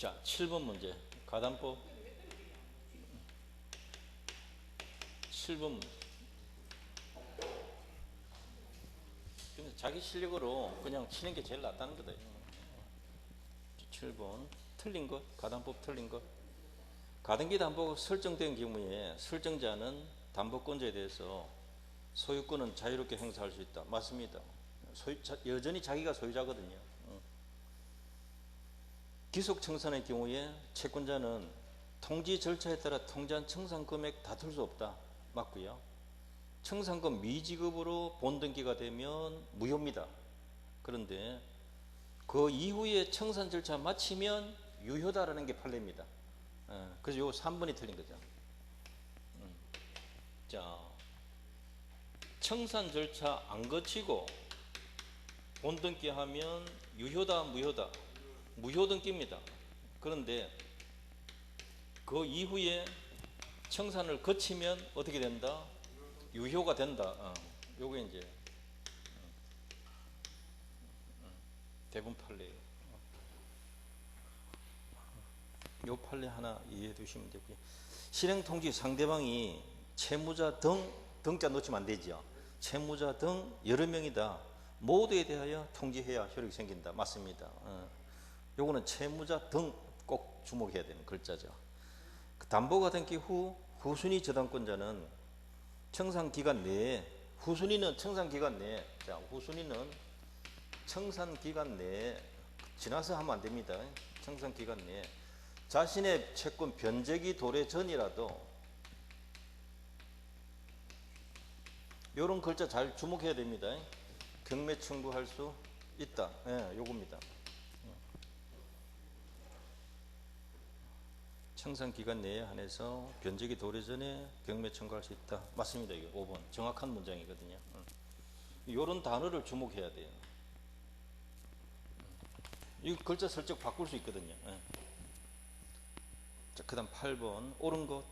자, 7번 문제. 가담법 7번 문제. 근데 자기 실력으로 그냥 치는 게 제일 낫다는 거다. 7번 틀린 것, 가담법 틀린 것. 가등기 담보가 설정된 경우에 설정자는 담보권자에 대해서 소유권은 자유롭게 행사할 수 있다. 맞습니다. 여전히 자기가 소유자거든요. 기속 청산의 경우에 채권자는 통지 절차에 따라 통지한 청산 금액 다툴 수 없다. 맞고요. 청산금 미지급으로 본등기가 되면 무효입니다. 그런데 그 이후에 청산 절차 마치면 유효다라는 게 판례입니다. 그래서 요 3번이 틀린 거죠. 자, 청산 절차 안 거치고 본등기 하면 유효다, 무효다? 무효등기입니다. 그런데 그 이후에 청산을 거치면 어떻게 된다? 유효가 된다. 요게 이제 대부분 판례예요. 요 판례 하나 이해해 두시면 되고요. 실행통지 상대방이 채무자 등자 놓치면 안 되죠. 채무자 등 여러 명이다. 모두에 대하여 통지해야 효력이 생긴다. 맞습니다. 요거는 채무자 등 꼭 주목해야 되는 글자죠. 그 담보가 등기 후 후순위 저당권자는 청산기간 내에, 후순위는 청산기간 내에, 자, 후순위는 청산기간 내에 지나서 하면 안 됩니다. 청산기간 내에 자신의 채권 변제기 도래 전이라도, 요런 글자 잘 주목해야 됩니다. 경매 청구할 수 있다. 예, 요겁니다. 청산기간 내에 한해서 변제기 도래 전에 경매 청구할 수 있다. 맞습니다. 이게 5번 정확한 문장이거든요. 요런 단어를 주목해야 돼요. 이 글자 슬쩍 바꿀 수 있거든요. 자, 그 다음 8번 옳은 것.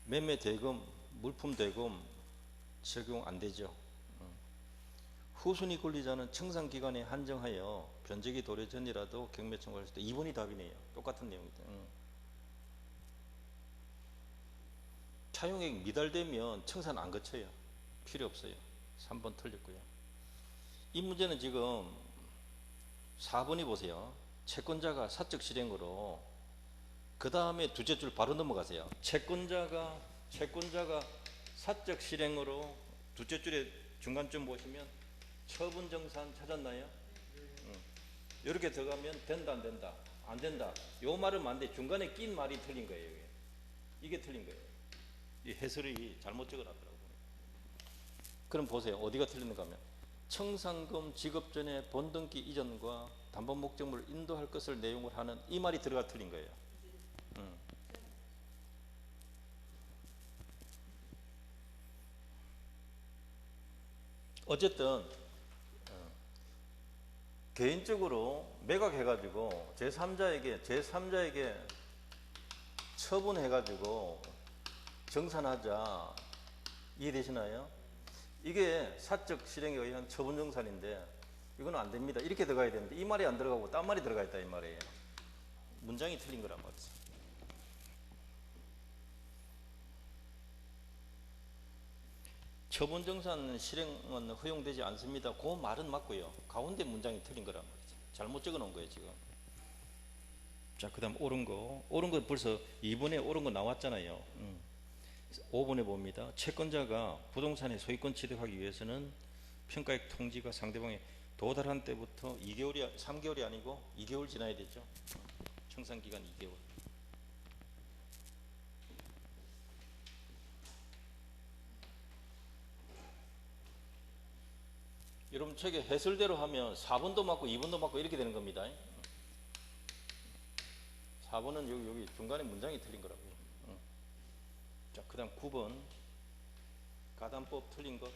매매 대금, 물품 대금 적용 안 되죠. 후순위 권리자는 청산기간에 한정하여 변제기 도래 전이라도 경매 청구할 수 있다. 2번이 답이네요. 똑같은 내용이다. 차용액 미달되면 청산 안 거쳐요. 필요 없어요. 3번 틀렸고요. 이 문제는 지금 4번이 보세요. 채권자가 사적 실행으로, 그 다음에 두째 줄 바로 넘어가세요. 채권자가 사적 실행으로 두째 줄에 중간쯤 보시면 처분정산 찾았나요? 이렇게 들어가면 된다, 안 된다? 안 된다. 요 말은 맞는데 중간에 낀 말이 틀린 거예요. 이게 틀린 거예요. 이 해설이 잘못 적어놨더라고요. 그럼 보세요. 어디가 틀리는가 하면 청산금 지급 전에 본등기 이전과 담보 목적물을 인도할 것을 내용을 하는 이 말이 들어가 틀린 거예요. 어쨌든 개인적으로 매각해가지고 제3자에게 처분해가지고 정산하자. 이해되시나요? 이게 사적 실행에 의한 처분 정산인데 이건 안 됩니다. 이렇게 들어가야 되는데 이 말이 안 들어가고 딴 말이 들어가 있다 이 말이에요. 문장이 틀린 거란 말이죠. 처분 정산 실행은 허용되지 않습니다. 그 말은 맞고요. 가운데 문장이 틀린 거란 말이죠. 잘못 적어 놓은 거예요 지금. 자, 그 다음 옳은 거 벌써 2번에 옳은 거 나왔잖아요. 5번에 봅니다. 채권자가 부동산의 소유권 취득하기 위해서는 평가액 통지가 상대방에 도달한 때부터 2개월이 3개월이 아니고 2개월 지나야 되죠. 청산기간 2개월. 여러분 책에 해설대로 하면 4번도 맞고 2번도 맞고 이렇게 되는 겁니다. 4번은 여기 중간에 문장이 틀린 거라고요. 자, 그 다음 9번 가담법 틀린 것.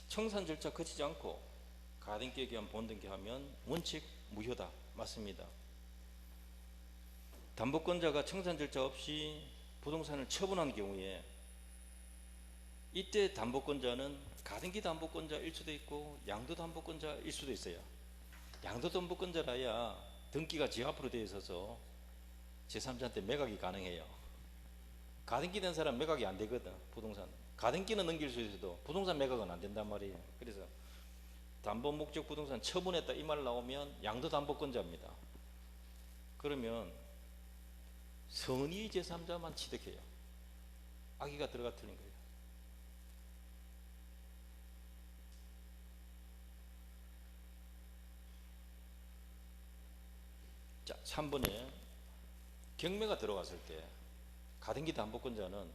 청산 절차 거치지 않고 가등기에 의한 본등기하면 원칙 무효다. 맞습니다. 담보권자가 청산 절차 없이 부동산을 처분한 경우에 이때 담보권자는 가등기 담보권자일 수도 있고 양도 담보권자일 수도 있어요. 양도 담보권자라야 등기가 지 앞으로 되어 있어서 제3자한테 매각이 가능해요. 가등기 된 사람 매각이 안 되거든. 부동산 가등기는 넘길 수 있어도 부동산 매각은 안 된단 말이에요. 그래서 담보 목적 부동산 처분했다 이 말 나오면 양도 담보권자입니다. 그러면 선의 제3자만 취득해요. 악의가 들어가 틀린 거예요. 자, 3번에 경매가 들어갔을 때 가등기 담보권자는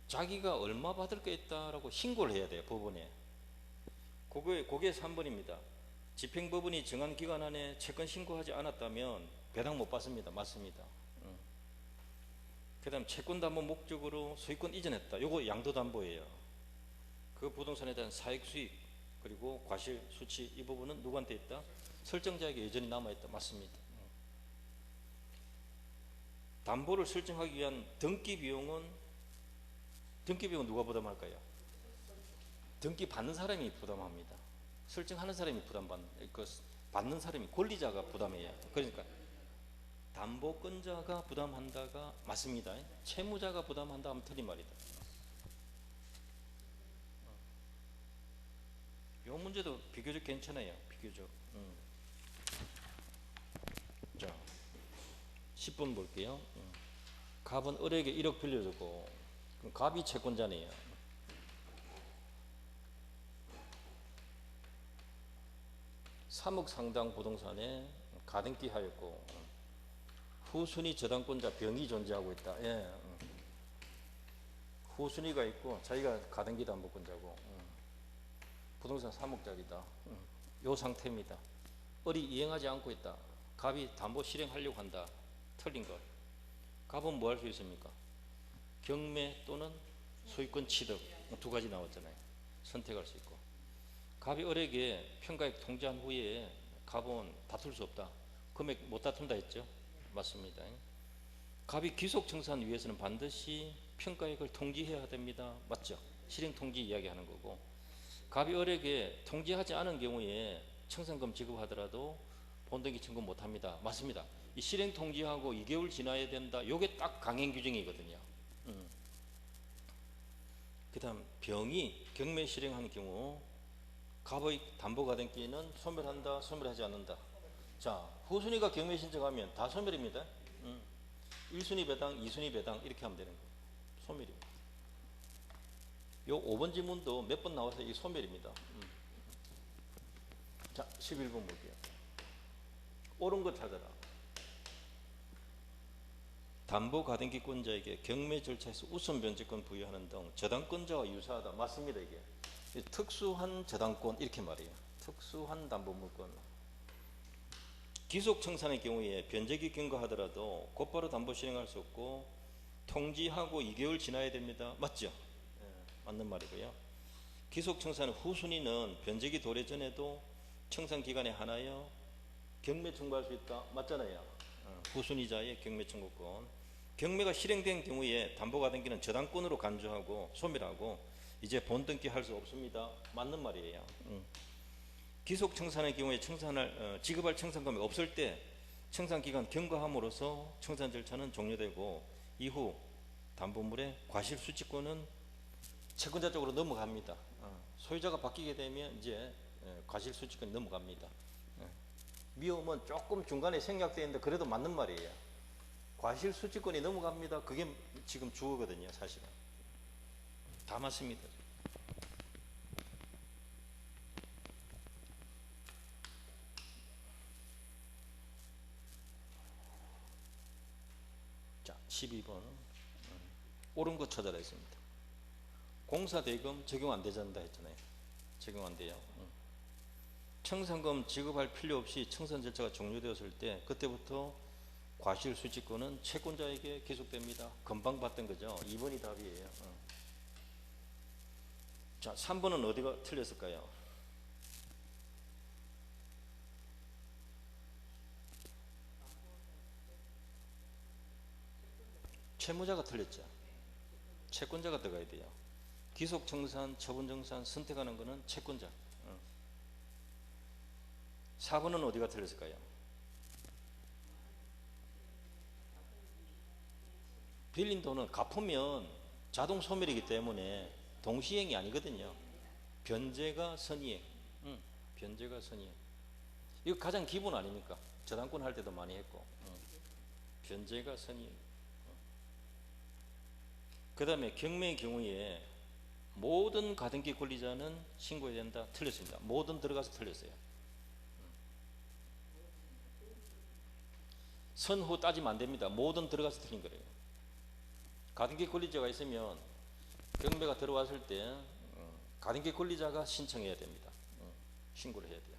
자기가 얼마 받을 거 있다라고 신고를 해야 돼요. 법원에. 그게 3번입니다. 집행법원이 정한 기간 안에 채권 신고하지 않았다면 배당 못 받습니다. 맞습니다. 그 다음 채권 담보 목적으로 소유권 이전했다. 요거 양도 담보예요. 그 부동산에 대한 사익 수익 그리고 과실 수치 이 부분은 누구한테 있다? 설정자에게 여전히 남아있다. 맞습니다. 담보를 설정하기 위한 등기 비용은 누가 부담할까요? 등기 받는 사람이 부담합니다. 설정하는 사람이 받는 사람이 권리자가 부담해요. 그러니까 담보권자가 부담한다가 맞습니다. 채무자가 부담한다 하면 틀린 말이다. 이 문제도 비교적 괜찮아요. 비교적. 자, 10번 볼게요. 갑은 을에게 1억 빌려주고 그럼 갑이 채권자네요. (3억) 상당 부동산에 가등기 하였고 후순위 저당권자 병이 존재하고 있다. 예. 후순위가 있고 자기가 가등기 담보권자고 부동산 3억짜리다. 요 상태입니다. 을이 이행하지 않고 있다. 갑이 담보 실행하려고 한다. 틀린 것. 갑은 뭐 할 수 있습니까? 경매 또는 소유권 취득 두 가지 나왔잖아요. 선택할 수 있고. 갑이 을에게 평가액 통지한 후에 갑은 다툴 수 없다. 금액 못 다툰다 했죠? 맞습니다. 갑이 기속 청산 위해서는 반드시 평가액을 통지해야 됩니다. 맞죠? 실행 통지 이야기하는 거고. 갑이 을에게 통지하지 않은 경우에 청산금 지급하더라도 본등기 청구 못합니다. 맞습니다. 이 실행 통지하고 2개월 지나야 된다. 이게 딱 강행 규정이거든요. 그 다음 병이 경매 실행하는 경우 갑의 담보 가등기는 소멸한다, 소멸하지 않는다. 자, 후순위가 경매 신청하면 다 소멸입니다. 1순위 배당, 2순위 배당 이렇게 하면 되는 거예요. 소멸입니다. 요 5번 지문도 몇 번 나와서 이 소멸입니다. 자, 11번 볼게요. 옳은 거 찾아라. 담보 가등기권자에게 경매 절차에서 우선 변제권 부여하는 등 저당권자와 유사하다. 맞습니다. 이게 특수한 저당권 이렇게 말해요. 특수한 담보물권. 기속 청산의 경우에 변제기 경과하더라도 곧바로 담보 실행할 수 없고 통지하고 2개월 지나야 됩니다. 맞죠? 네, 맞는 말이고요. 기속 청산 후순위는 변제기 도래 전에도 청산 기간에 한하여 경매 청구할 수 있다. 맞잖아요. 후순위자의 경매 청구권. 경매가 실행된 경우에 담보가등기는 저당권으로 간주하고 소멸하고 이제 본등기 할 수 없습니다. 맞는 말이에요. 기속 청산의 경우에 지급할 청산금이 없을 때 청산기간 경과함으로써 청산 절차는 종료되고 이후 담보물의 과실수취권은 채권자 쪽으로 넘어갑니다. 소유자가 바뀌게 되면 이제 과실수취권이 넘어갑니다. 미움은 조금 중간에 생략되어 있는데 그래도 맞는 말이에요. 과실수취권이 넘어갑니다. 그게 지금 주어거든요. 사실은 다 맞습니다. 자, 12번 옳은 거 찾아라 했습니다. 공사대금 적용 안 되잖다 했잖아요. 적용 안 돼요. 청산금 지급할 필요 없이 청산 절차가 종료되었을 때 그때부터 과실수취권은 채권자에게 기속됩니다. 금방 봤던 거죠. 2번이 답이에요. 자, 3번은 어디가 틀렸을까요? 채무자가 틀렸죠. 채권자가 들어가야 돼요. 기속청산, 처분청산 선택하는 것은 채권자. 4번은 어디가 틀렸을까요? 빌린 돈은 갚으면 자동 소멸이기 때문에 동시행이 아니거든요. 변제가 선이행. 변제가 선이행. 이거 가장 기본 아닙니까? 저당권 할 때도 많이 했고. 변제가 선이행. 그 다음에 경매의 경우에 모든 가등기 권리자는 신고해야 된다. 틀렸습니다. 모든 들어가서 틀렸어요. 선후 따지면 안 됩니다. 모든 들어가서 틀린 거예요. 가등기 권리자가 있으면 경매가 들어왔을 때 가등기 권리자가 신청해야 됩니다. 신고를 해야 돼요.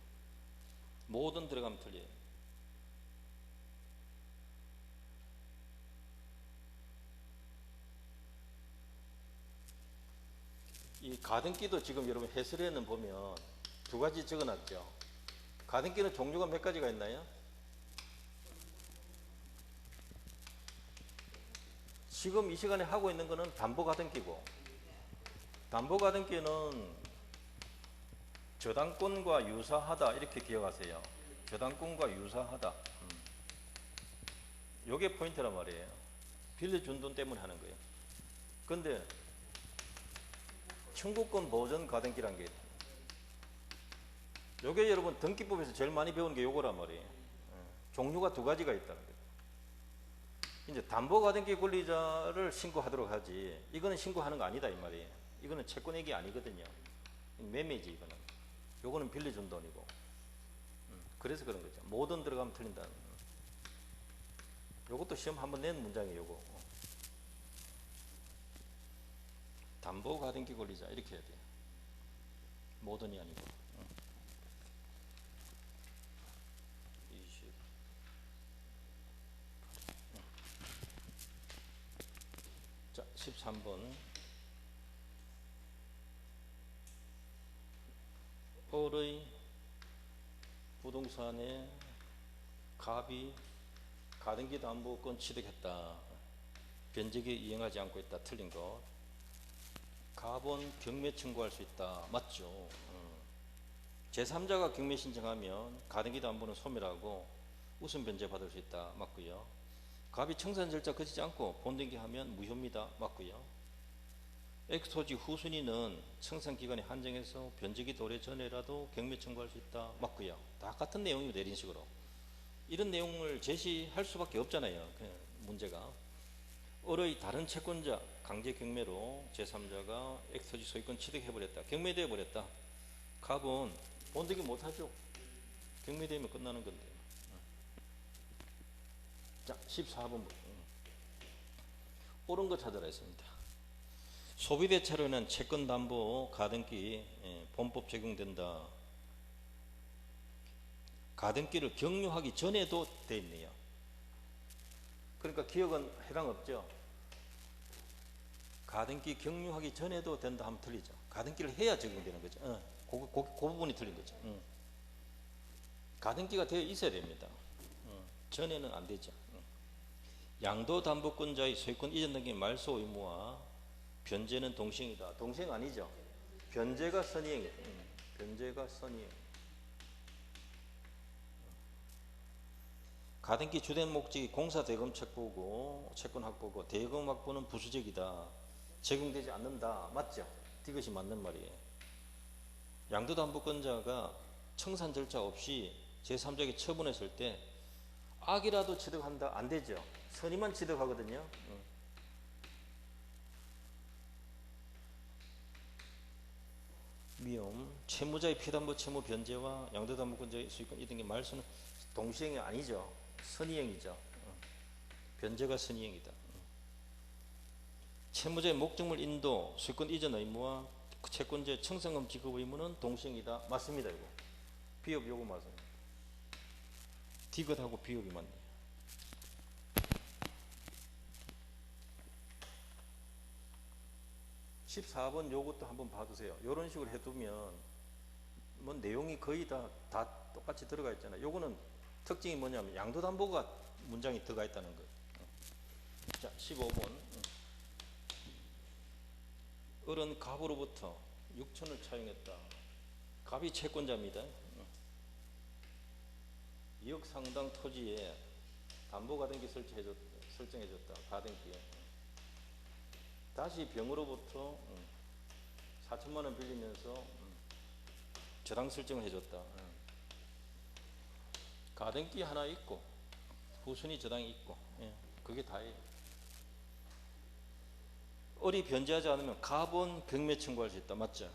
모든 들어가면 틀려요. 이 가등기도 지금 여러분 해설에는 보면 두 가지 적어놨죠. 가등기는 종류가 몇 가지가 있나요? 지금 이 시간에 하고 있는 거는 담보가등기고, 담보가등기는 저당권과 유사하다 이렇게 기억하세요. 저당권과 유사하다. 요게 포인트란 말이에요. 빌려준 돈 때문에 하는 거예요. 근데 청구권 보전 가등기란 게 있다. 요게 여러분 등기법에서 제일 많이 배우는 게 요거란 말이에요. 종류가 두 가지가 있다는 거예요. 이제 담보가등기 권리자를 신고하도록 하지, 이거는 신고하는 거 아니다 이 말이에요. 이거는 채권액이 아니거든요. 매매지 이거는. 요거는 빌려준 돈이고. 그래서 그런 거죠. 모든 들어가면 틀린다는. 요것도 시험 한번 낸 문장이에요. 요거. 담보가등기 권리자 이렇게 해야 돼요. 모든이 아니고. 20. 자, 13번. 을의 부동산에 갑이 가등기 담보권 취득했다. 변제기에 이행하지 않고 있다. 틀린 것. 갑은 경매 청구할 수 있다. 맞죠? 제3자가 경매 신청하면 가등기 담보는 소멸하고 우선 변제 받을 수 있다. 맞고요. 갑이 청산 절차 거치지 않고 본등기하면 무효입니다. 맞고요. X토지 후순위는 청산기간에 한정해서 변제기 도래 전에라도 경매 청구할 수 있다. 맞고요. 다 같은 내용이에요. 내린 식으로. 이런 내용을 제시할 수밖에 없잖아요. 문제가. 을의 다른 채권자 강제 경매로 제3자가 X토지 소유권 취득해버렸다. 경매되어 버렸다. 갑은 본등기 못하죠. 경매되면 끝나는 건데. 자, 14번. 옳은 거 찾아라 했습니다. 소비대차로는 채권담보 가등기 본법 적용된다. 가등기를 경유하기 전에도 돼 있네요. 그러니까 기억은 해당 없죠. 가등기 경유하기 전에도 된다 하면 틀리죠. 가등기를 해야 적용되는 거죠. 그 부분이 틀린 거죠. 가등기가 되어 있어야 됩니다. 전에는 안 되죠. 양도담보권자의 소유권 이전 등기 말소 의무와 변제는 동시행이다. 동시행 아니죠. 변제가 선이행. 변제가 선이행. 가등기 주된 목적이 공사 대금 척보고 채권 확보고 대금 확보는 부수적이다. 적용되지 않는다. 맞죠? 이것이 맞는 말이에요. 양도담보권자가 청산 절차 없이 제3자에게 처분했을 때 악이라도 취득한다? 안 되죠. 선의만 취득하거든요. 미움, 채무자의 피담보 채무 변제와 양도담보권자의 수익권 이등기 말소는 동시행이 아니죠. 선의행이죠. 변제가 선의행이다. 채무자의 목적물 인도, 수익권 이전 의무와 채권자의 청산금 지급 의무는 동시행이다. 맞습니다. 이거 비협 요거 맞습니다. 디귿하고 비협이 맞네요. 14번 요것도 한번 봐두세요. 이런 식으로 해두면 뭐 내용이 거의 다 똑같이 들어가 있잖아요. 요거는 특징이 뭐냐면 양도담보가 문장이 들어가 있다는 거예요. 자, 15번. 을은 갑으로부터 6천을 차용했다. 갑이 채권자입니다. 2억 상당 토지에 담보가등기 설정해줬다. 가등기에. 다시 병으로부터 4천만 원 빌리면서 저당 설정을 해줬다. 가등기 하나 있고 후순위 저당이 있고, 그게 다예요. 을이 변제하지 않으면 갑은 경매 청구할 수 있다. 맞죠?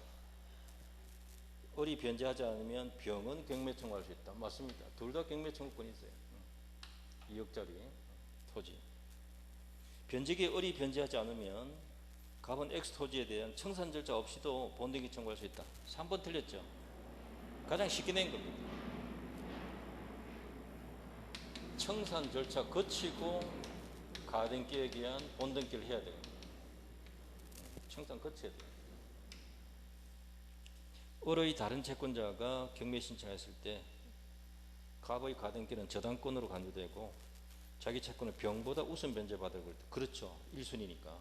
을이 변제하지 않으면 병은 경매 청구할 수 있다. 맞습니다. 둘 다 경매 청구권이 있어요. 2억짜리 토지. 변제기에 을이 변제하지 않으면 갑은 X 토지에 대한 청산 절차 없이도 본등기 청구할 수 있다. 3번 틀렸죠? 가장 쉽게 낸 겁니다. 청산 절차 거치고 가등기에 의한 본등기를 해야 돼요. 청산 거쳐야 돼요. 을의 다른 채권자가 경매 신청했을 때 갑의 가등기는 저당권으로 간주되고 자기 채권을 병보다 우선 변제받을 걸 때, 그렇죠. 1순위니까.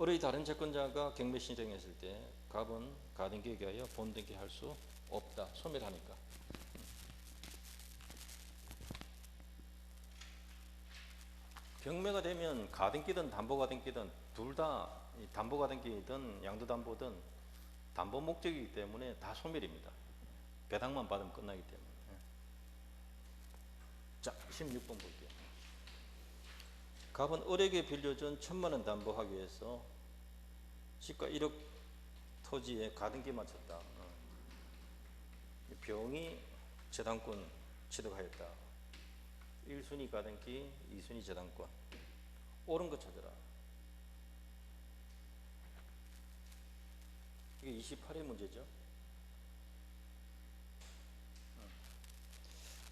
을의 다른 채권자가 경매 신청했을 때 갑은 가등기에 의하여 본등기 할 수 없다. 소멸하니까. 경매가 되면 가등기든 담보가등기든 둘 다 담보가등기든 양도담보든 담보 목적이기 때문에 다 소멸입니다. 배당만 받으면 끝나기 때문에. 자, 16번 볼게요. 갑은 을에게 빌려준 1,000만 원 담보하기 위해서 시가 1억 토지에 가등기 맞췄다. 병이 저당권 취득하였다. 1순위 가등기, 2순위 저당권. 옳은 거 찾아라. 이게 28회 문제죠.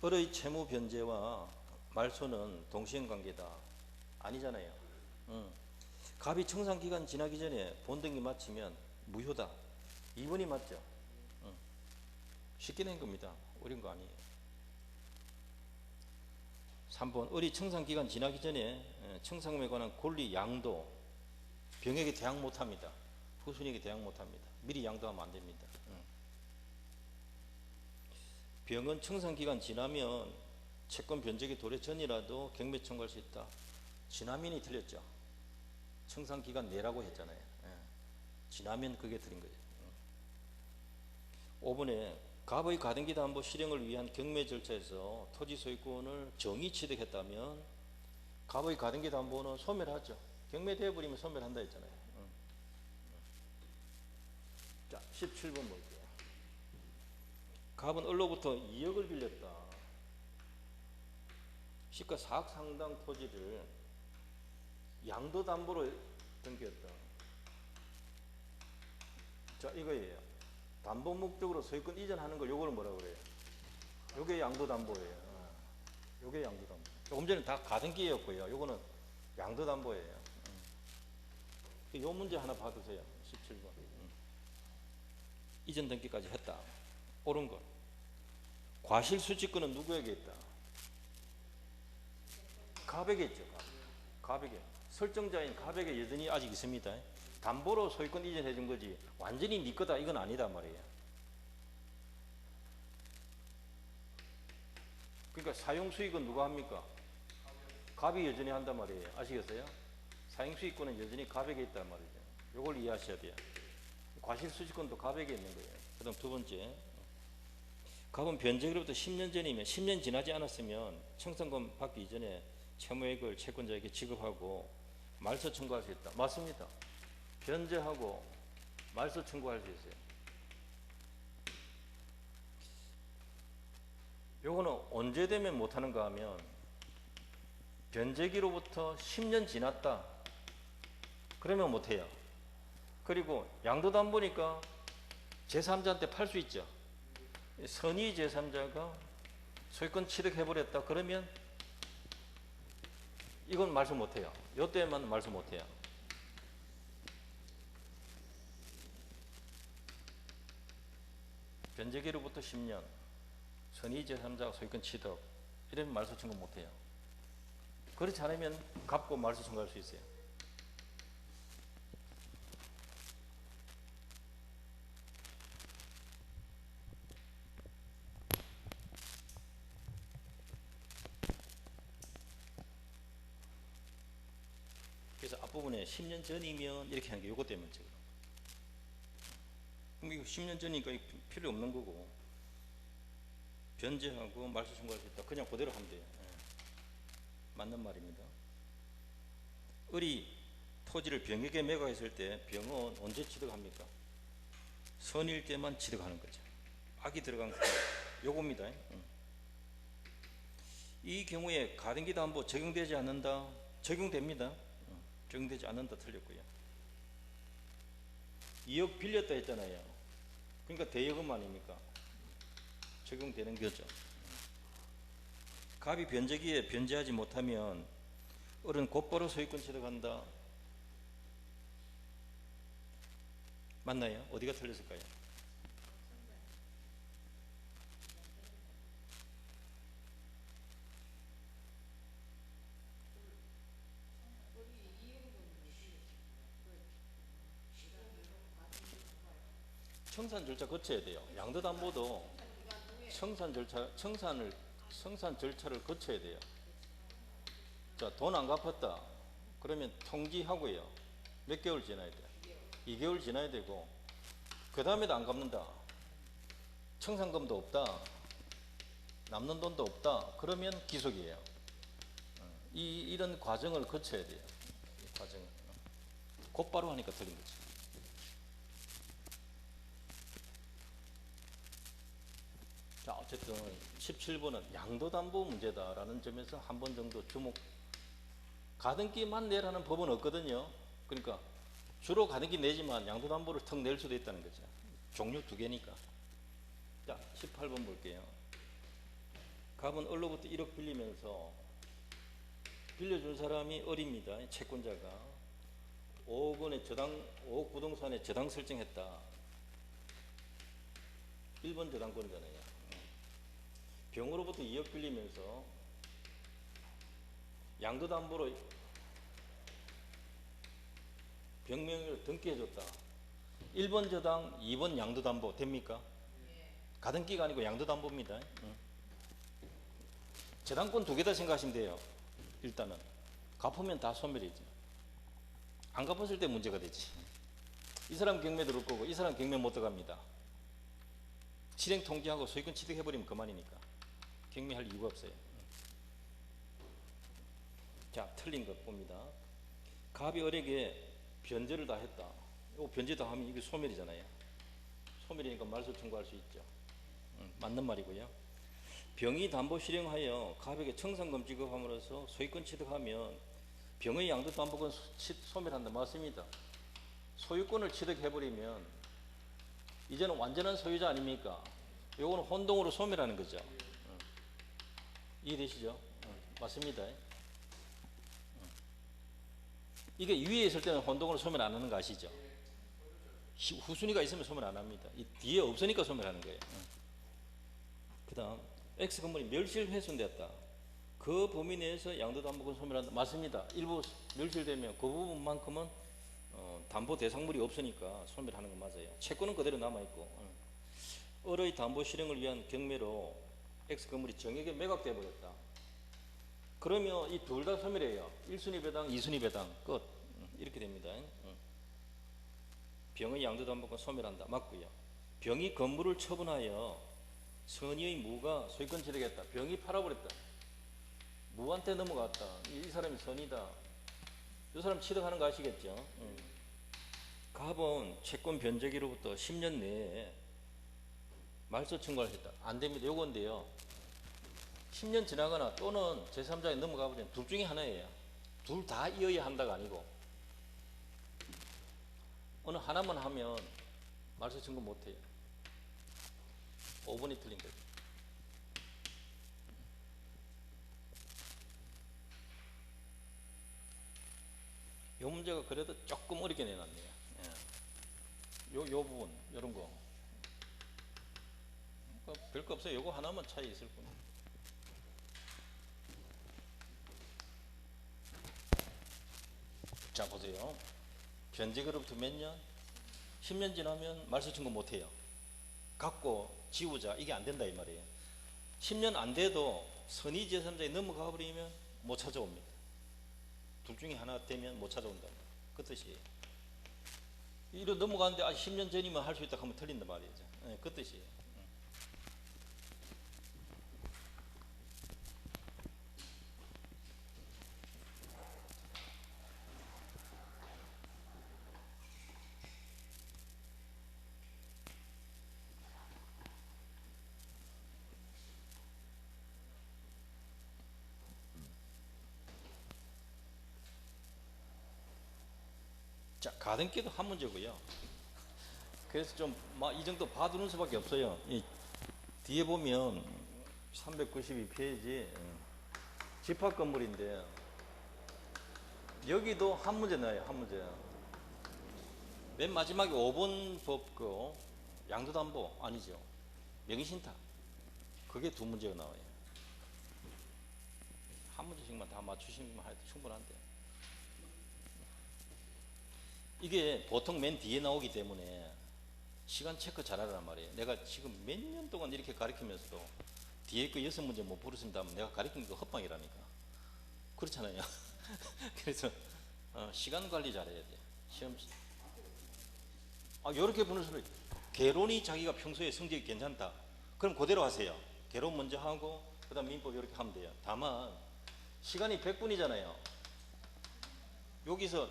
을의 채무 변제와 말소는 동시행관계다. 아니잖아요. 갑이 청산기간 지나기 전에 본등기 마치면 무효다. 2번이 맞죠? 쉽게 낸 겁니다. 어려운 거 아니에요. 3번 을이 청산기간 지나기 전에 청산금에 관한 권리 양도 병에게 대항 못합니다. 후순위에게 대항 못합니다. 미리 양도하면 안 됩니다. 병은 청산기간 지나면 채권 변제기 도래 전이라도 경매 청구할 수 있다. 지나면이 틀렸죠. 청산기간 내라고 했잖아요. 지나면 그게 틀린 거예요. 5번에 갑의 가등기 담보 실행을 위한 경매 절차에서 토지 소유권을 정의 취득했다면 갑의 가등기 담보는 소멸하죠. 경매되어 버리면 소멸한다 했잖아요. 자, 17번 볼게요. 갑은 을로부터 2억을 빌렸다. 시가 4억 상당 토지를 양도담보로 등기했다. 자, 이거예요. 담보 목적으로 소유권 이전하는 걸 요거를 뭐라고 그래요? 요게 양도담보예요. 요게 양도담보. 조금 전에 다 가등기였고요. 요거는 양도담보예요. 요 문제 하나 봐두세요. 17번. 이전 등기까지 했다. 옳은 것. 과실수취권은 누구에게 있다? 갑에게 있죠. 갑에게. 설정자인 갑에게 여전히 아직 있습니다. 담보로 소유권 이전해 준 거지 완전히 네 거다 이건 아니다 말이에요. 그러니까 사용수익은 누가 합니까? 갑이 여전히 한단 말이에요. 아시겠어요? 사용수익권은 여전히 갑에게 있단 말이죠. 이걸 이해하셔야 돼요. 과실수익권도 갑에게 있는 거예요. 그 다음 두 번째, 갑은 변제기로부터 10년 전이면 10년 지나지 않았으면 청산권 받기 이전에 채무액을 채권자에게 지급하고 말소 청구할 수 있다. 맞습니다. 변제하고 말소 청구할 수 있어요. 요거는 언제 되면 못하는가 하면 변제기로부터 10년 지났다. 그러면 못해요. 그리고 양도담보니까 제3자한테 팔 수 있죠. 선의 제3자가 소유권 취득해버렸다. 그러면 이건 말소 못해요. 요때만 말소 못해요. 변제기로부터 10년 선의 제3자가 소유권 취득 이러면 말소 청구 못해요. 그렇지 않으면 갚고 말소 청구할 수 있어요. 앞부분에 10년 전이면 이렇게 하는 게 요거 때문에 지금. 그럼 이거 10년 전이니까 필요 없는 거고, 변제하고 말소 청구할 수 있다. 그냥 그대로 하면 돼요. 예. 맞는 말입니다. 을이 토지를 병에게 매각했을 때 병은 언제 취득합니까? 선일 때만 취득하는 거죠. 악이 들어간 거 요겁니다. 이 경우에 가등기 담보 적용되지 않는다. 적용됩니다. 적용되지 않는다 틀렸고요. 2억 빌렸다 했잖아요. 그러니까 대여금 아닙니까? 적용되는 거죠. 갑이 변제기에 변제하지 못하면 을은 곧바로 소유권 취득한다. 맞나요? 어디가 틀렸을까요? 청산 절차 거쳐야 돼요. 양도담보도 청산 절차를 거쳐야 돼요. 자, 돈 안 갚았다. 그러면 통지하고요. 몇 개월 지나야 돼요? 2개월 지나야 되고, 그 다음에도 안 갚는다. 청산금도 없다. 남는 돈도 없다. 그러면 기속이에요. 이런 과정을 거쳐야 돼요. 이 과정을. 곧바로 하니까 틀린 거지. 자, 어쨌든 17번은 양도담보 문제다라는 점에서 한 번 정도 주목. 가등기만 내라는 법은 없거든요. 그러니까 주로 가등기 내지만 양도담보를 턱 낼 수도 있다는 거죠. 종류 두 개니까. 자, 18번 볼게요. 갑은 을로부터 1억 빌리면서 빌려준 사람이 을입니다. 채권자가 5억 부동산에 저당 설정했다. 1번 저당권이잖아요. 병으로부터 2억 빌리면서 양도담보로 병명을 등기해줬다. 1번 저당, 2번 양도담보 됩니까? 가등기가 아니고 양도담보입니다. 저당권 두 개다 생각하시면 돼요. 일단은 갚으면 다 소멸이죠. 안 갚았을 때 문제가 되지. 이 사람 경매 들어올 거고 이 사람 경매 못 들어갑니다. 실행 통지하고 소유권 취득해버리면 그만이니까 경매할 이유가 없어요. 자, 틀린 것 봅니다. 갑이 을에게 변제를 다 했다. 이거 변제 다 하면 이게 소멸이잖아요. 소멸이니까 말소 청구할 수 있죠. 맞는 말이고요. 병이 담보 실행하여 갑에게 청산금 지급함으로써 소유권 취득하면 병의 양도담보권 소멸한다. 맞습니다. 소유권을 취득해버리면 이제는 완전한 소유자 아닙니까? 요거는 혼동으로 소멸하는 거죠. 이해되시죠? 맞습니다. 이게 위에 있을 때는 혼동으로 소멸 안 하는 거 아시죠? 후순위가 있으면 소멸 안 합니다. 이 뒤에 없으니까 소멸하는 거예요. 그 다음 X 건물이 멸실훼손되었다. 그 범위 내에서 양도담보권 소멸한다. 맞습니다. 일부 멸실되면 그 부분만큼은 담보 대상물이 없으니까 소멸하는 건 맞아요. 채권은 그대로 남아있고, 을의 담보 실행을 위한 경매로 X 건물이 정에게 매각되어 버렸다. 그러면 이 둘 다 소멸해요. 1순위 배당, 2순위 배당 끝. 이렇게 됩니다. 병의 양도담보권 소멸한다. 맞고요. 병이 건물을 처분하여 선의의 무가 소유권 취득했다. 병이 팔아버렸다. 무한테 넘어갔다. 이 사람이 선이다. 이 사람 취득하는 거 아시겠죠? 갑은 채권 변제기로부터 10년 내에 말소 청구를 했다. 안 됩니다. 요건데요. 10년 지나거나 또는 제3자에 넘어가 보면 둘 중에 하나예요. 둘 다 이어야 한다가 아니고 어느 하나만 하면 말소 청구 못해요. 5번이 틀린 거죠. 이 문제가 그래도 조금 어렵게 내놨네요. 요 부분, 요런 거. 별거 없어요. 요거 하나만 차이 있을 뿐이에요. 자, 보세요. 변제기로부터 몇 년? 10년 지나면 말소 청구 못해요. 갖고 지우자, 이게 안 된다 이 말이에요. 10년 안 돼도 선의 제3자에 넘어가 버리면 못 찾아옵니다. 둘 중에 하나 되면 못 찾아온다. 그 뜻이에요. 이로 넘어가는데 10년 전이면 할 수 있다 하면 틀린단 말이죠. 예, 그 뜻이에요. 자, 가등기도 한 문제고요. 그래서 좀 이 정도 봐두는 수밖에 없어요. 이 뒤에 보면 392페이지 집합 건물인데 여기도 한 문제 나와요. 한 문제. 맨 마지막에 5번 법 양도담보 아니죠. 명의신탁. 그게 두 문제가 나와요. 한 문제씩만 다 맞추시면 해도 충분한데. 이게 보통 맨 뒤에 나오기 때문에 시간 체크 잘하란 말이에요. 내가 지금 몇 년 동안 이렇게 가르치면서도 뒤에 거 6문제 못 풀었습니다 하면 내가 가르친 거 헛방이라니까. 그렇잖아요. 그래서 시간 관리 잘해야 돼. 시험. 이렇게 보는 소리. 개론이 자기가 평소에 성적이 괜찮다. 그럼 그대로 하세요. 개론 먼저 하고 그다음 민법 이렇게 하면 돼요. 다만 시간이 100분이잖아요. 여기서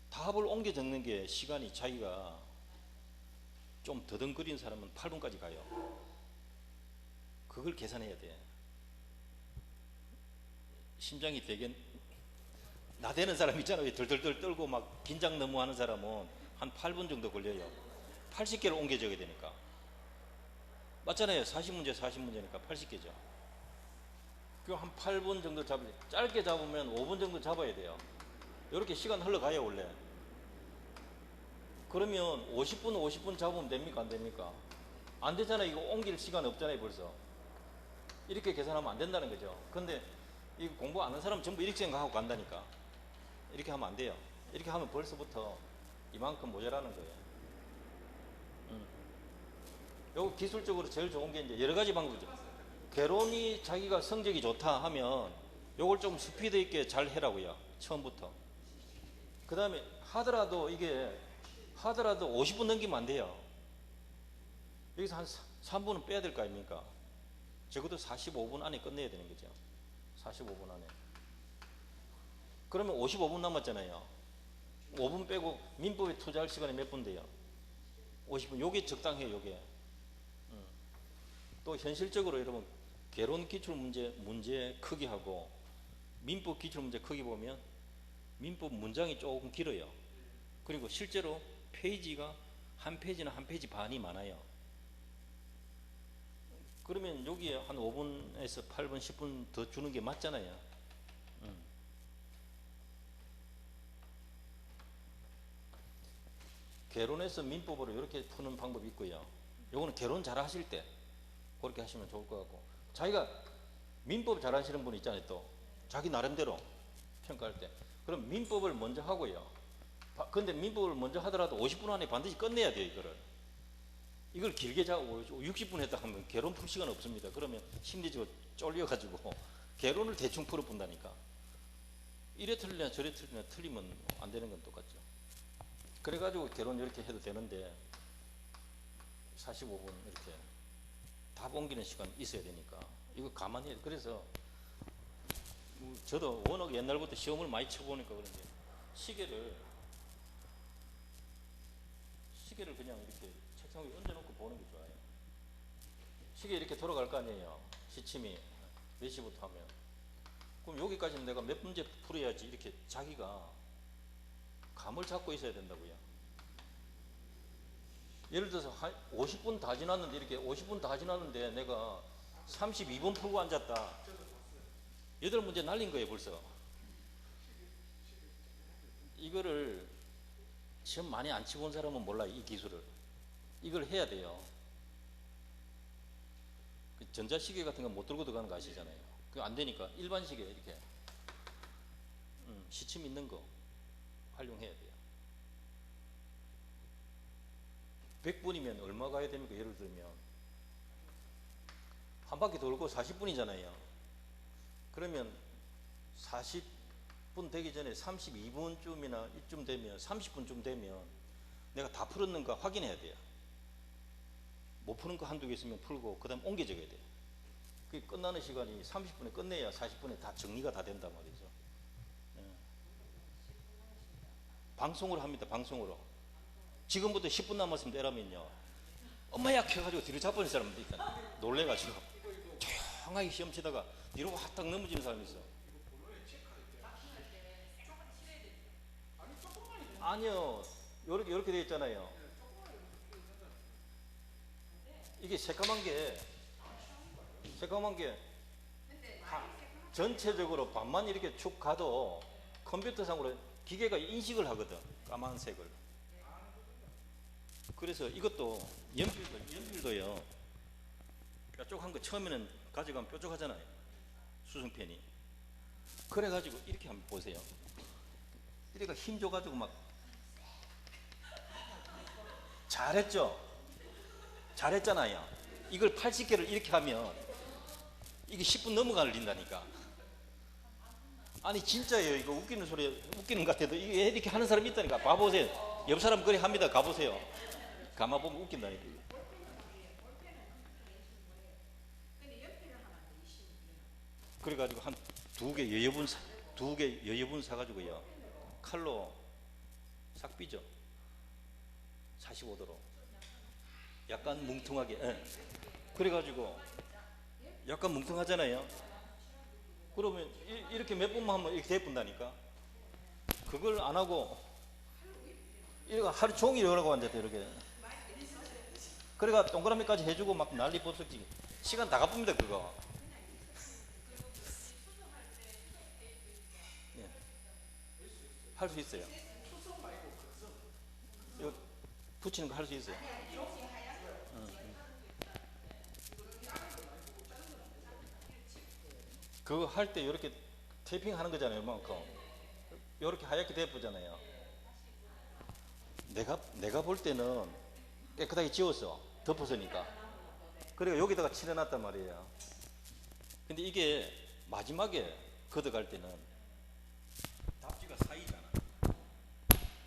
답을 옮겨 적는 게 시간이 자기가 좀 더듬거리는 사람은 8분까지 가요. 그걸 계산해야 돼. 심장이 되게 나대는 사람 있잖아요. 덜덜덜 떨고 막 긴장 너무 하는 사람은 한 8분 정도 걸려요. 80개를 옮겨 적어야 되니까. 맞잖아요. 40문제니까 80개죠. 그 한 8분 정도 잡으세요. 짧게 잡으면 5분 정도 잡아야 돼요. 이렇게 시간 흘러가요 원래. 그러면 50분 잡으면 됩니까 안 됩니까? 안 되잖아요. 이거 옮길 시간 없잖아요 벌써. 이렇게 계산하면 안 된다는 거죠. 근데 이거 공부 안 하는 사람 전부 이렇게 생각하고 간다니까. 이렇게 하면 안 돼요. 이렇게 하면 벌써부터 이만큼 모자라는 거예요. 요거 기술적으로 제일 좋은 게 이제 여러 가지 방법이죠. 개론이 자기가 성적이 좋다 하면 요걸 좀 스피드 있게 잘 해라고요. 처음부터. 그 다음에 하더라도 50분 넘기면 안 돼요. 여기서 한 3분은 빼야 될 거 아닙니까? 적어도 45분 안에 끝내야 되는 거죠. 45분 안에. 그러면 55분 남았잖아요. 5분 빼고 민법에 투자할 시간이 몇 분 돼요? 50분. 요게 적당해요, 요게. 또 현실적으로 여러분, 개론 기출문제 크기하고 민법 기출문제 크기 보면 민법 문장이 조금 길어요. 그리고 실제로 페이지가 한 페이지나 한 페이지 반이 많아요. 그러면 여기에 한 5분에서 8분, 10분 더 주는 게 맞잖아요. 개론에서 민법으로 이렇게 푸는 방법이 있고요. 요거는 개론 잘 하실 때 그렇게 하시면 좋을 것 같고, 자기가 민법 잘 하시는 분 있잖아요. 또 자기 나름대로 평가할 때 그럼 민법을 먼저 하고요. 근데 민법을 먼저 하더라도 50분 안에 반드시 끝내야 돼요. 이걸 길게 자고 60분 했다 하면 개론 풀 시간 없습니다. 그러면 심리적으로 쫄려가지고 개론을 대충 풀어본다니까. 이래 틀리나 저래 틀리나 틀리면 안 되는 건 똑같죠. 그래가지고 개론 이렇게 해도 되는데 45분 이렇게 답 옮기는 시간 있어야 되니까 이거 가만히 해야 돼. 그래서 저도 워낙 옛날부터 시험을 많이 쳐보니까 그런지 시계를 그냥 이렇게 책상 위에 얹어놓고 보는 게 좋아요. 시계 이렇게 돌아갈 거 아니에요. 시침이 몇 시부터 하면. 그럼 여기까지는 내가 몇 문제 풀어야지 이렇게 자기가 감을 잡고 있어야 된다고요. 예를 들어서 50분 다 지났는데 이렇게 50분 다 지났는데 내가 32분 풀고 앉았다. 8문제 날린 거예요 벌써. 이거를 시험 많이 안 치본 사람은 몰라요. 이 기술을. 이걸 해야 돼요. 전자시계 같은 거 못 들고 들어가는 거 아시잖아요. 그거 안 되니까 일반 시계 이렇게 시침 있는 거 활용해야 돼요. 100분이면 얼마 가야 됩니까? 예를 들면 한 바퀴 돌고 40분이잖아요. 그러면 40분 10분 되기 전에 32분쯤이나 이쯤 되면 30분쯤 되면 내가 다 풀었는가 확인해야 돼요. 못 푸는 거 한두 개 있으면 풀고 그 다음 옮겨 적어야 돼요. 그 끝나는 시간이 30분에 끝내야 40분에 다 정리가 다 된단 말이죠. 예. 방송으로 합니다. 방송으로. 지금부터 10분 남았으면 이러면요, 엄마야 켜가지고 뒤로 자빠진 사람도 있다. 놀래가지고 조용하게 시험 치다가 뒤로 확딱 넘어지는 사람이 있어. 아니요, 요렇게 되어 있잖아요. 이게 새까만 게 전체적으로 반만 이렇게 축 가도 컴퓨터상으로 기계가 인식을 하거든. 까만색을. 그래서 이것도 연필도요, 뾰족한 거 처음에는 가져가면 뾰족하잖아요, 수성펜이. 그래가지고 이렇게 한번 보세요. 이래가 힘 줘가지고 막 잘했잖아요. 이걸 80개를 이렇게 하면 이게 10분 넘어가린다니까. 아니 진짜예요. 이거 웃기는 웃기는 것 같아도 이게 이렇게 하는 사람이 있다니까. 봐보세요. 옆 사람 그래 합니다. 가보세요. 가만보면 웃긴다니까. 그래가지고 한 두 개 여여분 사가지고요, 칼로 싹 삐죠. 45도로 약간 뭉퉁하게. 예. 그래가지고 약간 뭉퉁하잖아요. 그러면 이렇게 몇 번만 하면 이렇게 돼본다니까. 그걸 안 하고 이렇게 하루 종일 이러고 앉았대. 이렇게. 그래가 동그라미까지 해주고 막 난리 법석지. 시간 다 가쁩니다 그거. 예. 할 수 있어요. 이거 붙이는 거 할 수 있어요. 그거 할 때 이렇게 테이핑 하는 거잖아요. 이만큼 이렇게 하얗게 돼보잖아요. 내가 볼 때는 깨끗하게 지웠어. 덮어서니까. 그리고 여기다가 칠해놨단 말이에요. 근데 이게 마지막에 걷어갈 때는 답지가 사이잖아.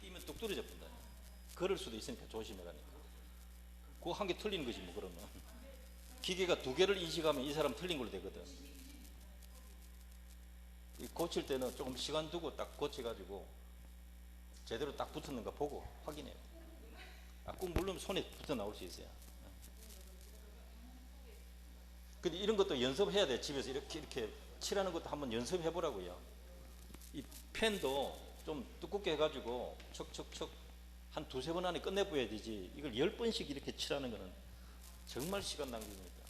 띄면 뚝 떨어져 본다. 그럴 수도 있으니까 조심해라니까. 그거 한 개 틀리는 거지 뭐. 그러면 기계가 두 개를 인식하면 이 사람 틀린 걸로 되거든. 고칠 때는 조금 시간 두고 딱 고쳐가지고 제대로 딱 붙었는가 보고 확인해요. 꾹 누르면 손에 붙어 나올 수 있어요. 근데 이런 것도 연습해야 돼. 집에서 이렇게 칠하는 것도 한번 연습해 보라고요. 이 펜도 좀 두껍게 해가지고 척척척 한 두세 번 안에 끝내봐야 되지. 이걸 10번씩 이렇게 칠하는 거는 정말 시간 낭비입니다.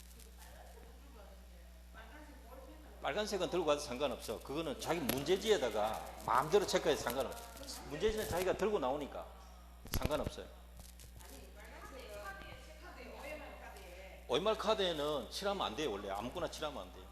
빨간색은 들고 가도 상관없어. 그거는 자기 문제지에다가 마음대로 체크해도 상관없어. 문제지는 자기가 들고 나오니까 상관없어요. OMR 카드에는 칠하면 안 돼요. 원래 아무거나 칠하면 안 돼요.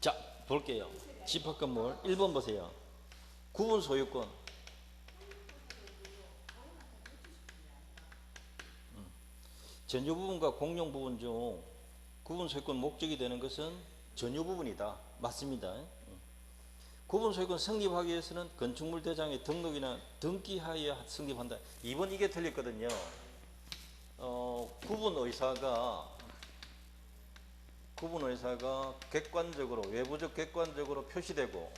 자, 볼게요. 집합건물 1번 보세요. 구분 소유권. 전유 부분과 공용 부분 중 구분 소유권 목적이 되는 것은 전유 부분이다. 맞습니다. 구분 소유권 성립하기 위해서는 건축물 대장의 등록이나 등기하여 성립한다. 2번 이게 틀렸거든요. 구분 의사가 객관적으로, 외부적 객관적으로 표시되고,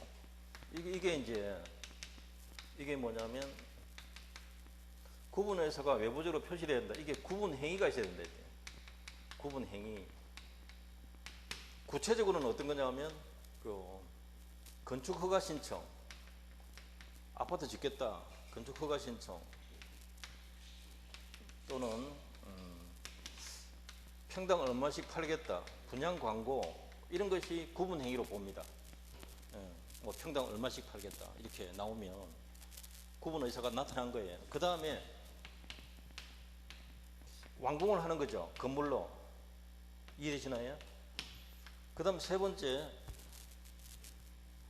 이게 뭐냐면 구분 의사가 외부적으로 표시돼야 된다. 이게 구분 행위가 있어야 된다. 구분 행위. 구체적으로는 어떤 거냐면 건축 허가 신청, 아파트 짓겠다, 건축 허가 신청, 또는 평당 얼마씩 팔겠다, 분양 광고, 이런 것이 구분 행위로 봅니다. 뭐 평당 얼마씩 팔겠다 이렇게 나오면 구분 의사가 나타난 거예요. 그 다음에 완공을 하는 거죠. 건물로. 이해되시나요? 그 다음 세 번째,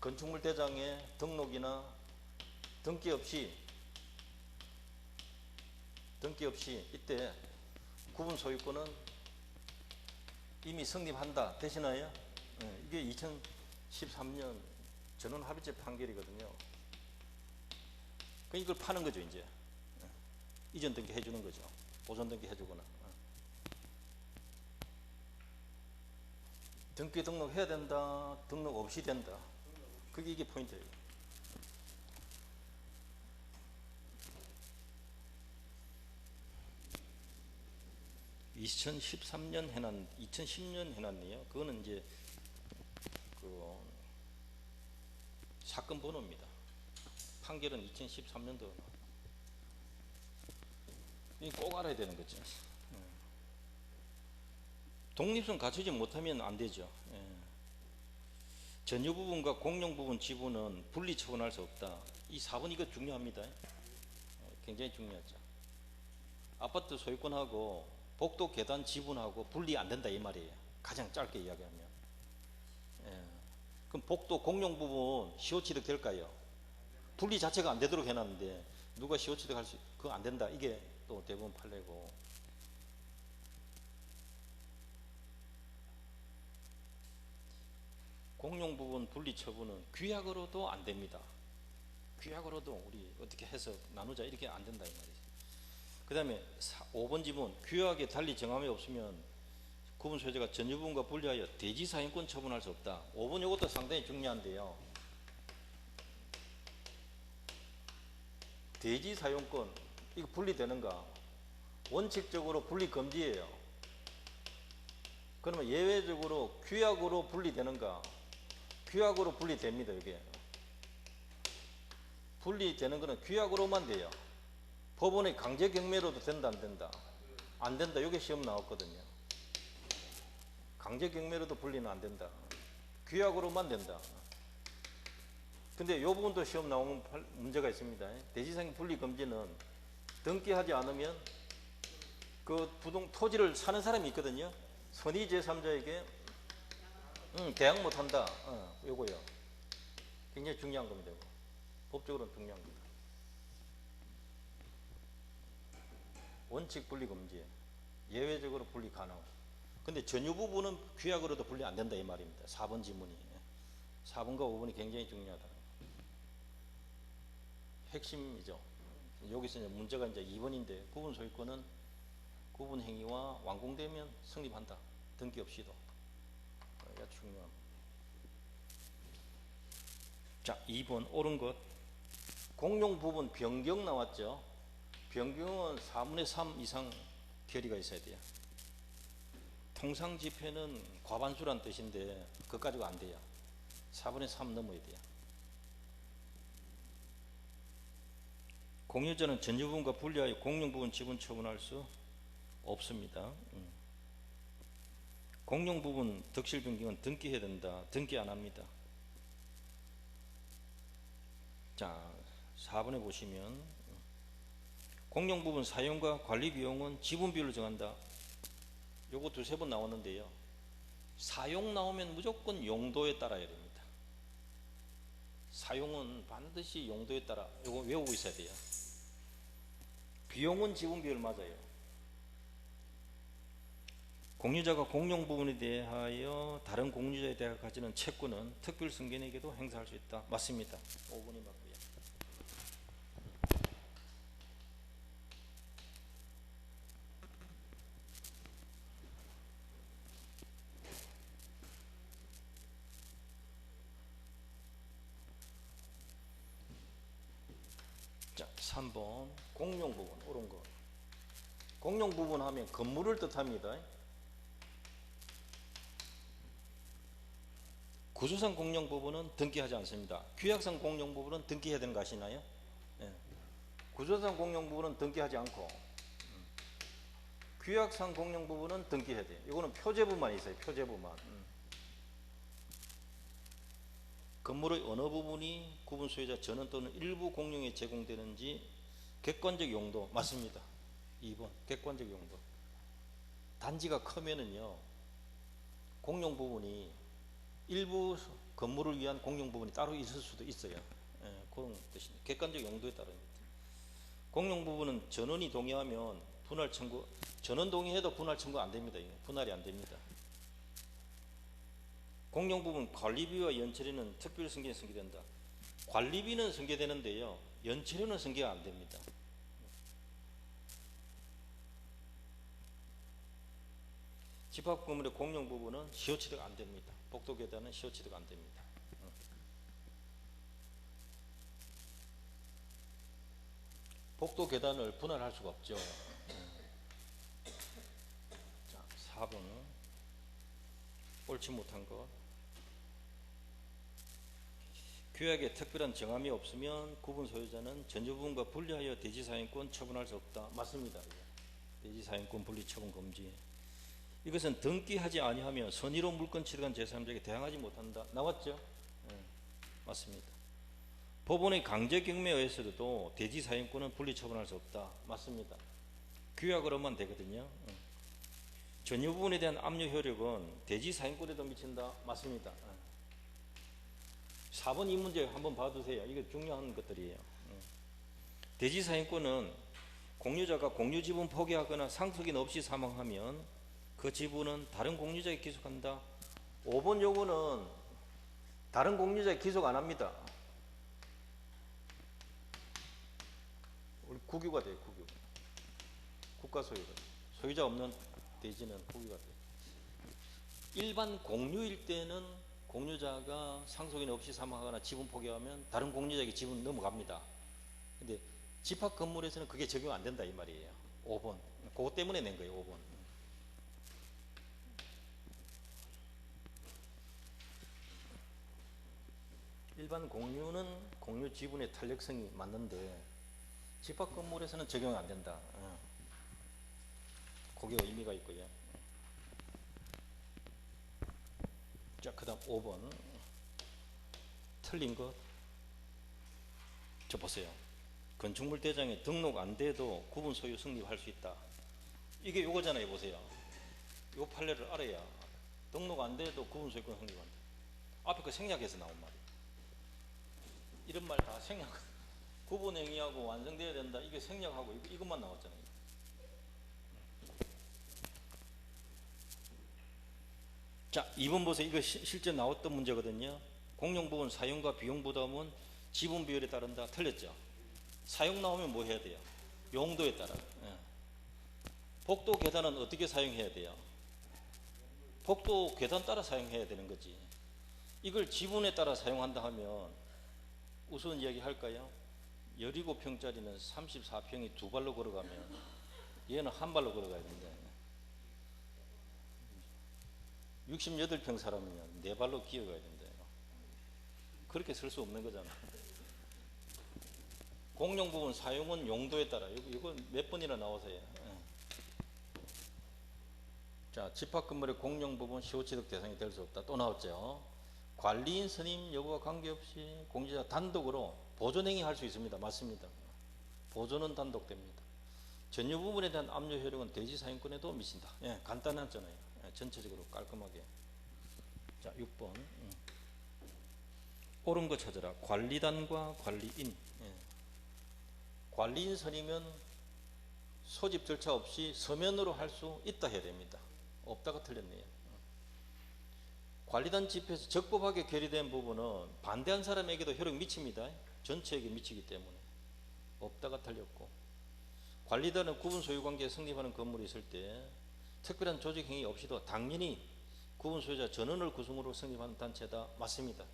건축물 대장에 등록이나 등기 없이 이때 구분 소유권은 이미 성립한다. 되시나요? 이게 2013년 전원합의체 판결이거든요. 이걸 파는 거죠, 이제. 이전 등기 해주는 거죠. 보존 등기 해주거나. 등기 등록해야 된다, 등록 없이 된다. 그게 이게 포인트예요. (2013년) 해놨, 2010년 해놨네요. 그거는 이제 그 사건 번호입니다. 판결은 2013년도. 꼭 알아야 되는 거죠. 독립성 갖추지 못하면 안 되죠. 전유 부분과 공용 부분 지분은 분리 처분할 수 없다. 이 4번 이거 중요합니다. 굉장히 중요하죠. 아파트 소유권하고 복도 계단 지분하고 분리 안 된다 이 말이에요. 가장 짧게 이야기하면. 그럼 복도 공용 부분 시효 취득 될까요? 분리 자체가 안 되도록 해놨는데 누가 시효 취득할 수, 그거 안 된다. 이게 또 대부분 판례고. 공용 부분 분리 처분은 규약으로도 안 됩니다. 규약으로도 우리 어떻게 해서 나누자 이렇게 안 된다 이 말이죠. 그 다음에 5번 지문, 규약에 달리 정함이 없으면 구분 소유자가 전유 부분과 분리하여 대지 사용권 처분할 수 없다. 5번 이것도 상당히 중요한데요. 대지 사용권 이거 분리되는가? 원칙적으로 분리 금지예요. 그러면 예외적으로 규약으로 분리되는가? 규약으로 분리됩니다. 이게 분리되는 것은 규약으로만 돼요. 법원의 강제 경매로도 된다 안 된다? 안 된다. 이게 시험 나왔거든요. 강제 경매로도 분리는 안 된다. 규약으로만 된다. 근데 이 부분도 시험 나오면 문제가 있습니다. 대지상 분리 금지는 등기하지 않으면 그 토지를 사는 사람이 있거든요. 선의 제3자에게 계약 못한다. 요거요. 굉장히 중요한 겁니다. 이거. 법적으로는 중요한 겁니다. 원칙 분리 금지, 예외적으로 분리 가능. 근데 전유 부분은 규약으로도 분리 안 된다 이 말입니다. 4번 지문이. 4번과 5번이 굉장히 중요하다. 핵심이죠. 여기서 이제 문제가 이제 2번인데 구분 소유권은 구분 행위와 완공되면 성립한다. 등기 없이도. 이게 중요합니다. 자, 2번 옳은 것. 공용 부분 변경 나왔죠. 변경은 4분의 3 이상 결의가 있어야 돼요. 통상 집회는 과반수란 뜻인데 그것 가지고 안 돼요. 4분의 3 넘어야 돼요. 공유자는 전유 부분과 분리하여 공용 부분 지분 처분할 수 없습니다. 공용 부분 덕실 변경은 등기해야 된다. 등기 안 합니다. 자, 4번에 보시면 공용 부분 사용과 관리 비용은 지분 비율을 정한다. 요거 두세 번 나왔는데요. 사용 나오면 무조건 용도에 따라야 됩니다. 사용은 반드시 용도에 따라 요거 외우고 있어야 돼요. 비용은 지분 비율 맞아요. 공유자가 공용 부분에 대하여 다른 공유자에 대해 가지는 채권은 특별 승계인에게도 행사할 수 있다. 맞습니다. 5번이 맞고요. 자, 3번 공용 부분 옳은 거. 공용 부분 하면 건물을 뜻합니다. 구조상 공용 부분은 등기하지 않습니다. 규약상 공용 부분은 등기해야 되는 거 아시나요? 네. 구조상 공용 부분은 등기하지 않고 규약상 공용 부분은 등기해야 돼요. 이거는 표제부만 있어요. 표제부만. 건물의 어느 부분이 구분 소유자 전원 또는 일부 공용에 제공되는지 객관적 용도 맞습니다. 2번 객관적 용도. 단지가 크면은요, 공용 부분이 일부 건물을 위한 공용 부분이 따로 있을 수도 있어요. 예, 그런 뜻입니다. 객관적 용도에 따릅니다. 공용 부분은 전원이 동의하면 분할 청구, 전원 동의해도 분할 청구 안 됩니다. 분할이 안 됩니다. 공용 부분 관리비와 연체료는 특별 승계에 승계된다. 관리비는 승계되는데요, 연체료는 승계가 안 됩니다. 집합 건물의 공용 부분은 시효 취득 안 됩니다. 복도 계단은 시효 취득 안 됩니다. 복도 계단을 분할할 수가 없죠. 자, 4번 옳지 못한 것. 규약에 특별한 정함이 없으면 구분 소유자는 전유 부분과 분리하여 대지 사용권 처분할 수 없다. 맞습니다. 대지 사용권 분리 처분 금지. 이것은 등기하지 아니하며 선의로 물권 취득한 제3자에게 대항하지 못한다. 나왔죠? 맞습니다. 법원의 강제 경매에 의해서도 대지 사용권은 분리 처분할 수 없다. 맞습니다. 규약으로만 되거든요. 전유 부분에 대한 압류 효력은 대지 사용권에도 미친다. 맞습니다. 4번 이 문제 한번 봐두세요. 이게 중요한 것들이에요. 대지 사용권은 공유자가 공유 지분 포기하거나 상속인 없이 사망하면 그 지분은 다른 공유자에게 기속한다. 5번 요구는 다른 공유자에게 기속 안 합니다. 우리 국유가 돼요. 국유. 국가 소유가. 소유자 없는 대지는 국유가 돼요. 일반 공유일 때는 공유자가 상속인 없이 사망하거나 지분 포기하면 다른 공유자에게 지분 넘어갑니다. 근데 집합 건물에서는 그게 적용 안 된다 이 말이에요. 5번. 그거 때문에 낸 거예요. 5번. 일반 공유는 공유 지분의 탄력성이 맞는데 집합 건물에서는 적용 안 된다. 그게 의미가 있고요. 자, 그 다음 5번. 틀린 것. 저 보세요. 건축물 대장에 등록 안 돼도 구분 소유 성립할 수 있다. 이게 요거잖아요. 보세요. 요 판례를 알아야 등록 안 돼도 구분 소유권 성립한다. 앞에 그 생략해서 나온 말이에요. 이런 말 다 생략. 구분 행위하고 완성돼야 된다. 이게 생략하고 이것만 나왔잖아요. 자, 2번 보세요. 이거 실제 나왔던 문제거든요. 공용 부분 사용과 비용 부담은 지분 비율에 따른다. 틀렸죠? 사용 나오면 뭐 해야 돼요? 용도에 따라. 복도 계단은 어떻게 사용해야 돼요? 복도 계단 따라 사용해야 되는 거지. 이걸 지분에 따라 사용한다 하면 우선 이야기할까요? 17평짜리는 34평이 두 발로 걸어가면 얘는 한 발로 걸어가야 된다. 68평 사람이면 네 발로 기어가야 된다. 그렇게 쓸 수 없는 거잖아. 공용 부분 사용은 용도에 따라. 이거 몇 번이나 나오세요. 자, 집합 건물의 공용 부분 시효 취득 대상이 될 수 없다. 또 나왔죠. 관리인 선임 여부와 관계없이 공유자 단독으로 보존행위 할 수 있습니다. 맞습니다. 보존은 단독됩니다. 전유 부분에 대한 압류 효력은 대지 사용권에도 미친다. 간단하잖아요. 전체적으로 깔끔하게. 자, 6번. 옳은 거 찾아라. 관리단과 관리인. 관리인 선임은 소집 절차 없이 서면으로 할 수 있다 해야 됩니다. 없다가 틀렸네요. 관리단 집회에서 적법하게 결의된 부분은 반대한 사람에게도 효력 미칩니다. 전체에게 미치기 때문에. 없다가 틀렸고. 관리단은 구분 소유관계에 성립하는 건물이 있을 때 특별한 조직행위 없이도 당연히 구분 소유자 전원을 구성으로 성립하는 단체다. 맞습니다.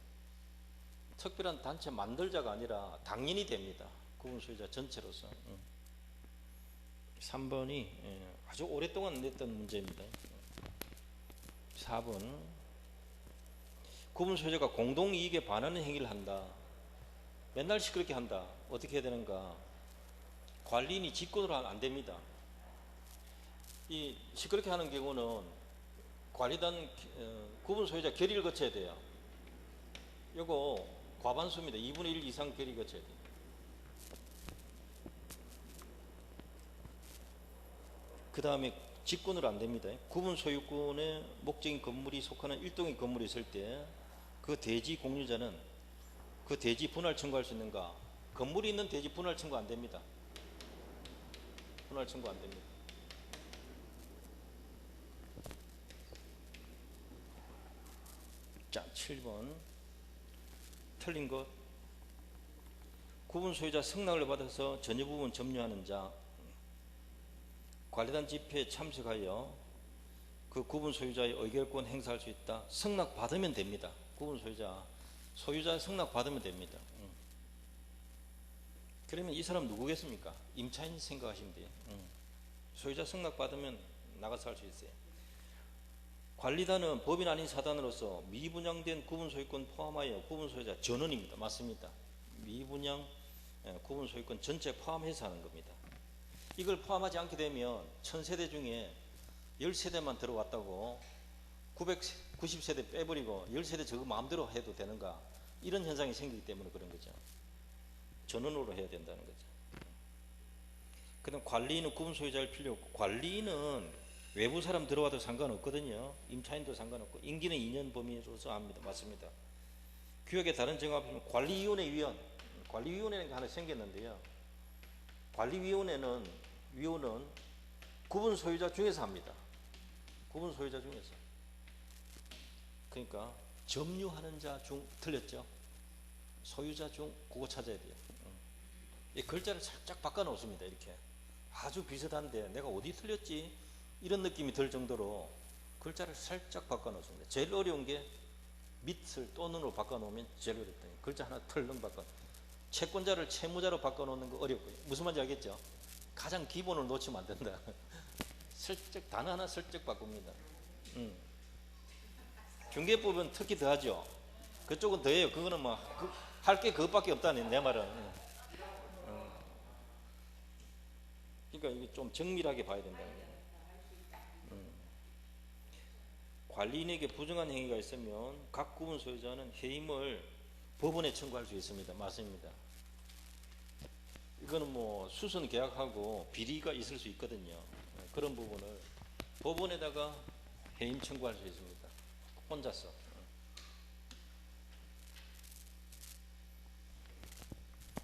특별한 단체 만들자가 아니라 당연히 됩니다. 구분 소유자 전체로서. 3번이 아주 오랫동안 냈던 문제입니다. 4번. 구분 소유자가 공동이익에 반하는 행위를 한다. 맨날 시끄럽게 한다. 어떻게 해야 되는가? 관리인이 직권으로 하면 안 됩니다. 이 시끄럽게 하는 경우는 관리단 구분 소유자 결의를 거쳐야 돼요. 이거 과반수입니다. 2분의 1 이상 결의 거쳐야 돼요. 그 다음에 직권으로 안 됩니다. 구분 소유권의 목적인 건물이 속하는 일동의 건물이 있을 때 그 대지 공유자는 그 대지 분할 청구할 수 있는가? 건물이 있는 대지 분할 청구 안 됩니다. 분할 청구 안 됩니다. 자, 7번 틀린 것. 구분 소유자 승낙을 받아서 전유 부분 점유하는 자, 관리단 집회에 참석하여 그 구분 소유자의 의결권 행사할 수 있다. 승낙 받으면 됩니다. 구분 소유자 승낙 받으면 됩니다. 그러면 이 사람 누구겠습니까? 임차인 생각하시면 돼요. 소유자 승낙 받으면 나가서 할 수 있어요. 관리단은 법인 아닌 사단으로서 미분양된 구분 소유권 포함하여 구분 소유자 전원입니다. 맞습니다. 미분양 구분 소유권 전체 포함해서 하는 겁니다. 이걸 포함하지 않게 되면 1000세대 중에 10세대만 들어왔다고 990세대 빼버리고 10세대 저거 마음대로 해도 되는가, 이런 현상이 생기기 때문에 그런 거죠. 전원으로 해야 된다는 거죠. 그 다음 관리인은 구분 소유자일 필요 없고, 관리인은 외부 사람 들어와도 상관없거든요. 임차인도 상관없고, 임기는 2년 범위로서 합니다. 맞습니다. 규약의 다른 정합은 관리위원회 위원, 관리위원회라는 게 하나 생겼는데요. 관리위원회는 구분 소유자 중에서 합니다. 구분 소유자 중에서. 그러니까 점유하는 자 중, 틀렸죠? 소유자 중, 그거 찾아야 돼요. 이 글자를 살짝 바꿔 놓습니다. 이렇게 아주 비슷한데 내가 어디 틀렸지? 이런 느낌이 들 정도로 글자를 살짝 바꿔 놓습니다. 제일 어려운 게 밑을 또는으로 바꿔 놓으면 제일 어렵다. 글자 하나 털렁 바꿔. 채권자를 채무자로 바꿔 놓는 거 어렵고요. 무슨 말인지 알겠죠? 가장 기본을 놓치면 안 된다. 슬쩍 단어 하나 슬쩍 바꿉니다. 중개법은 특히 더하죠. 그쪽은 더해요. 그거는 뭐 할 게 그것밖에 없다는 내 말은. 그러니까 이게 좀 정밀하게 봐야 된다는 거예요. 관리인에게 부정한 행위가 있으면 각 구분 소유자는 해임을 법원에 청구할 수 있습니다. 맞습니다. 이거는 뭐 수선 계약하고 비리가 있을 수 있거든요. 그런 부분을 법원에다가 해임 청구할 수 있습니다. 혼자서.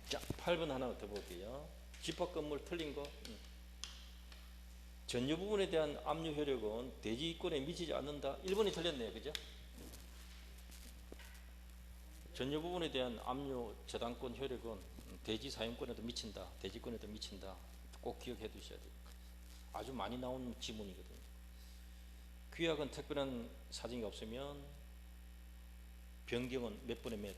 자, 8번 하나 더 볼게요. 집합 건물 틀린 거. 전유 부분에 대한 압류 효력은 대지권에 미치지 않는다. 1번이 틀렸네요. 그죠? 전유 부분에 대한 압류 저당권 효력은 대지 사용권에도 미친다. 대지권에도 미친다. 꼭 기억해 두셔야 돼요. 아주 많이 나오는 지문이거든요. 규약은 특별한 사정이 없으면 변경은 몇 분의 몇?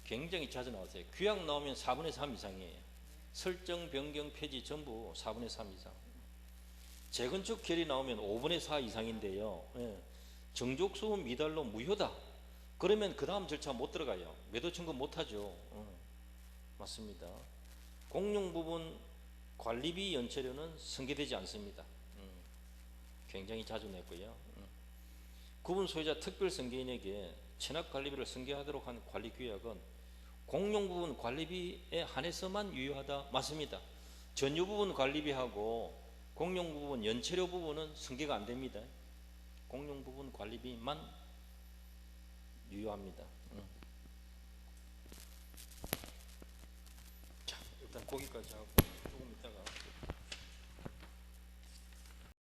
굉장히 자주 나오세요. 규약 나오면 4분의 3 이상이에요. 설정, 변경, 폐지 전부 4분의 3 이상. 재건축 결의 나오면 5분의 4 이상인데요. 정족수은 미달로 무효다. 그러면 그 다음 절차 못 들어가요. 매도 청구 못 하죠. 맞습니다. 공용 부분 관리비 연체료는 승계되지 않습니다. 굉장히 자주 냈고요. 구분 소유자 특별 승계인에게 체납 관리비를 승계하도록 한 관리 규약은 공용 부분 관리비에 한해서만 유효하다. 맞습니다. 전유 부분 관리비하고 공용 부분 연체료 부분은 승계가 안 됩니다. 공용 부분 관리비만 유효합니다. 자, 일단 거기까지 하고 조금 있다가